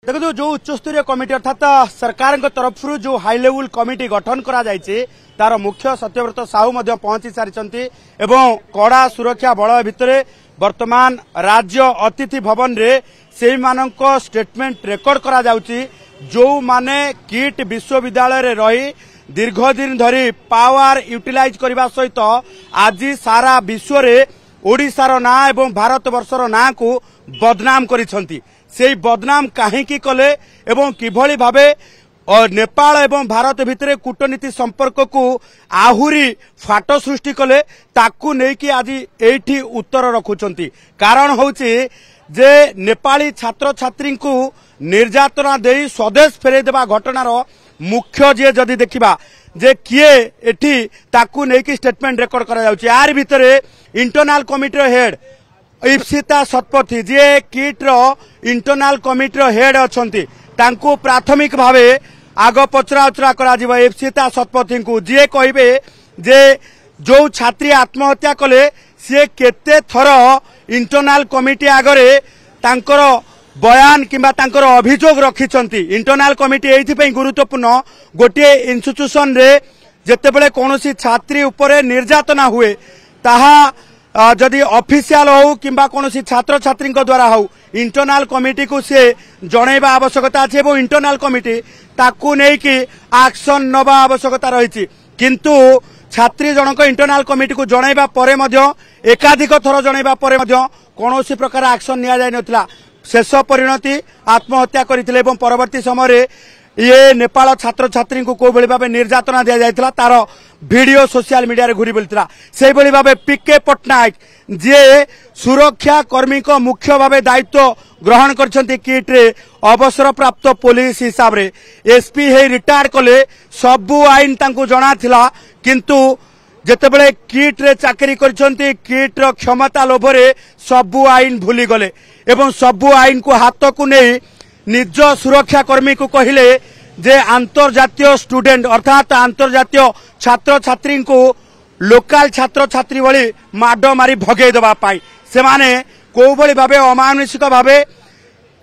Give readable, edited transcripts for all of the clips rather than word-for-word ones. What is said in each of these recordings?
देखो जो उच्चस्तरीय कमिटी अर्थात सरकार तरफ जो हाई लेवल कमिटी गठन करा जायछि तार मुख्य सत्यव्रत साहू पहुंची सारी एवं कड़ा सुरक्षा बल भितर वर्तमान राज्य अतिथि भवन रे से मानक स्टेटमेंट रेकर्ड करा जाउछि जो माने किट विश्वविद्यालय रे रही दीर्घ दिन धरी पावर यूटिलाइज करबा सहित आज सारा विश्व रे ओडिशार ना एवं भारत वर्षर ना को बदनाम करिसंती से बदनाम काहेकि कले एवं किभली भावे नेपाल एवं भारत भितर कूटनीति संपर्क को आहुरी फाट सृष्टि कले ताकू नेकी आज एठी उत्तर रखुचंती। कारण होउची जे नेपाली छात्र छात्री को निर्यातना देई स्वदेश फेरे देबा घटनार मुख्य जे जदि देखिबा जे किए एठी ताकू नेकी स्टेटमेंट रेकॉर्ड करा जाउची। यार भितरे internal committee head Ipsita Satpathy जे किट रो इंटरनल कमिटी हेड अछंती तांको प्राथमिक भावे आग पचरा उचरा करा जिवो इप्सिता शतपथी को जे कहिबे जे जो छात्री आत्महत्या कले से केते थर इंटरनल कमिटी आगरे तांकर बयान किंबा तांकर अभियोग रखिछंती। इंटरनल कमिटी एथि पई गुरुत्वपूर्ण गोटे इंस्टीट्यूशन रे जेतेबेले कोनोसी छात्री उपरे निर्यातना हुए ताहा जदि ऑफिशियल हो किंबा कोनोसी छात्र छात्री द्वारा हो इंटरनल कमिटी को से जणैबा आवश्यकता अछि एवं इंटरनल कमिटी ताकू नेकी एक्शन नबा आवश्यकता रही। किंतु छात्री जनक इंटरनल कमिटी को जणैबा परे मध्य एकाधिक थर जणैबा परे मध्य कोनोसी प्रकार एक्शन निया जाय नथिला। शेष परिणति आत्महत्या करथिले एवं परवर्ती समय ये नेपाल छात्र छात्री को कोई भाव निर्यातना दिया जायतिला तार वीडियो सोशल मीडिया रे घुरी बुलतिला। से भली भाव पीके पटनायक जे सुरक्षा कर्मी को मुख्य भाव दायित्व ग्रहण करछंती किट रे अवसर प्राप्त पुलिस हिसाब रे एसपी हे रिटायर कले सबु आईन तांको जणा थिला। किंतु जेतेबेले किट रे चाकरी करछंती किट रो क्षमता लोभरे सबु आईन भूली गले एवं सबु आईन को हाथ को नहीं निज सुरक्षा कर्मी को कहले जे अंतर्जातीय स्टूडेंट अर्थात अंतर्जातीय छात्र छात्री को लोकल छात्र छात्री भली माड मारी भगे देबा पाई से माने को भली भाबे अमानुषिक भाबे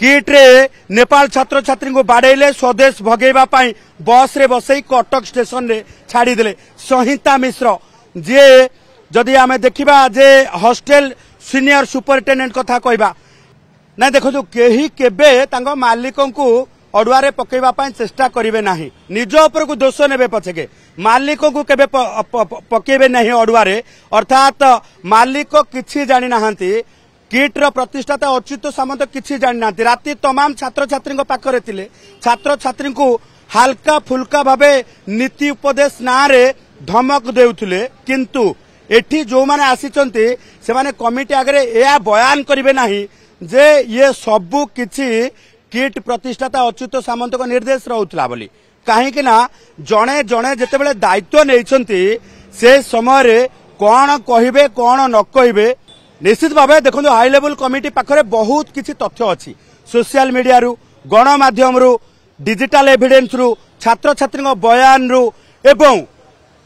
किट रे नेपाल छात्र छात्री को बाडेले स्वदेश भगेबा पाई बस रे बसई कटक स्टेशन रे छाड़ी देले। संहिता मिश्र जे जदि आमे देखिबा जे हॉस्टल सीनियर सुपरिटेंडेंट कथा कहबा ना देखो केही केबे तांको मालिकों को अडुआरे पकेबा पाई चेष्टा करिवे नाही निज ऊपर को दोष नेबे पछके मालिकों को केबे पकेबे नाही अडुआरे अर्थात मालिक किछि जानि नाहंती किट रो प्रतिष्ठाता अच्युत सामंत किछि जानि नाहंती राती तमाम छात्र छात्री को पाखरे थिले छात्र छात्री को हल्का फुल्का भाबे नीति उपदेश ना रे धमक देउथिले। किंतु एठी जो माने आसीचंती से माने कमिटी आगरे एया बयान करिवे नाही जे ये सबु किछि किट प्रतिष्ठाता अच्युत सामंत को निर्देश रहउतला बोली काहेकि ना जणे जणे जेतेबेले दायित्व नेइछंती से समय रे कोन कहिबे कोन न कहिबे निश्चित भाबे देखो हाई लेवल कमिटी पाखरे बहुत किछि तथ्य अछि सोशल मीडिया रु गणमाध्यम रु डिजिटल एविडेंस रु छात्र छात्री बयान रु एवं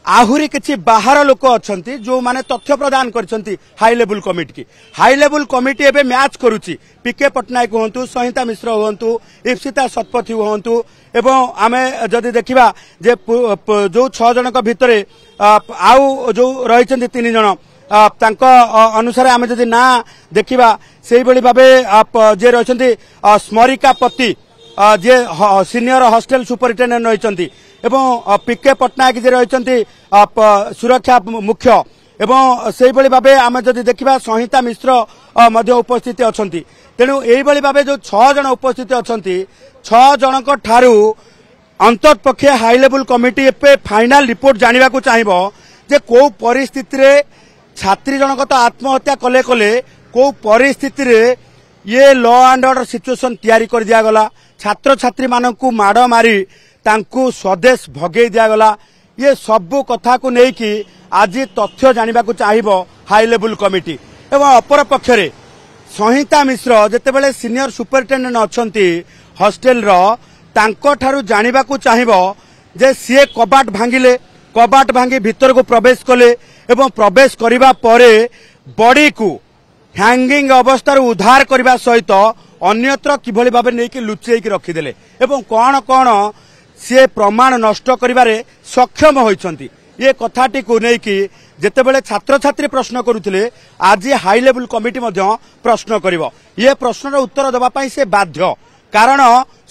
आहुरी किछि बाहर लोक अछंती जो माने तथ्य प्रदान करछंती हाई लेवल कमिटी की हाई लेवल कमिटी एबे मैच करूची पीके पटनायक होंतु संहिता मिश्र होंतु इप्सिता शतपथी होंतु एवं आमे जदि देखिबा जे जो 6 जन को भितरे आउ जो रहिचंती 3 जन तांको अनुसार आमे जदि ना देखिबा सेही बळी भाबे जे रहिचंती स्मरिका पति जे सीनियर हॉस्टल सुपरिटेंडेंट रहिचंती एवं पीके पटनायक जे रहिचंती सुरक्षा मुख्य एवं सेही बळी भाबे आमे जदि देखिबा संहिता मिश्र मध्य उपस्थित अछंती। तेणु एही बळी भाबे जो 6 जन उपस्थित अछंती 6 जनक ठारू अंततपक्षे हाई लेवल कमिटी पे फाइनल रिपोर्ट जानिबा को चाहिबो जे को परिस्थिति रे छात्री जनक तो आत्महत्या कले कले को परिस्थिति रे ये लॉ एंड ऑर्डर सिचुएशन तैयारी कर दिया गला छात्र छात्री मानकू माड मारी तांकू स्वदेश भगेई दिया गला। ये सबु कथा को नहीं कि आज तथ्य जानिबा को चाहिबो हाई लेवल कमिटी एवं अपर पक्षरे संहिता मिश्र जेतेबेले सीनियर सुपरिटेंडेंट अछंती हॉस्टल रो तांको ठारू जानिबा को चाहिबो जे सीए कबाट भांगिले कबाट भांगी भीतर को प्रवेश कले एवं प्रवेश करिबा परे बॉडी को हैंगिंग अवस्था उद्धार करने सहित अन्यत्र किभली भाव नहीं लुचेक रखिदेले एवं कौन कौन सी प्रमाण नष्ट करिबारे सक्षम होइछंती ये कथाटी को लेकिन जितेबले छात्र छात्री प्रश्न करुले आज हाई लेवल कमिटी प्रश्न करिवो ये प्रश्नर उत्तर देवा पई से बाध्य कारण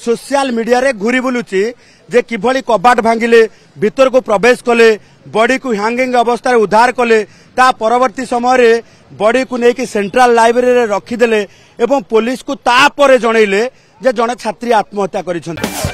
सोशल मीडिया रे घुरी बुलुची जे किभली कबाट भांगिले भीतर को प्रवेश कले बॉडी को हैंगिंग अवस्था उद्धार कले ता परवर्ती समय बॉडी को लेकिन सेंट्रल लाइब्रेरी रे रखिदेले एवं पुलिस को तापर जनइले जे जने छात्री आत्महत्या करिसंती।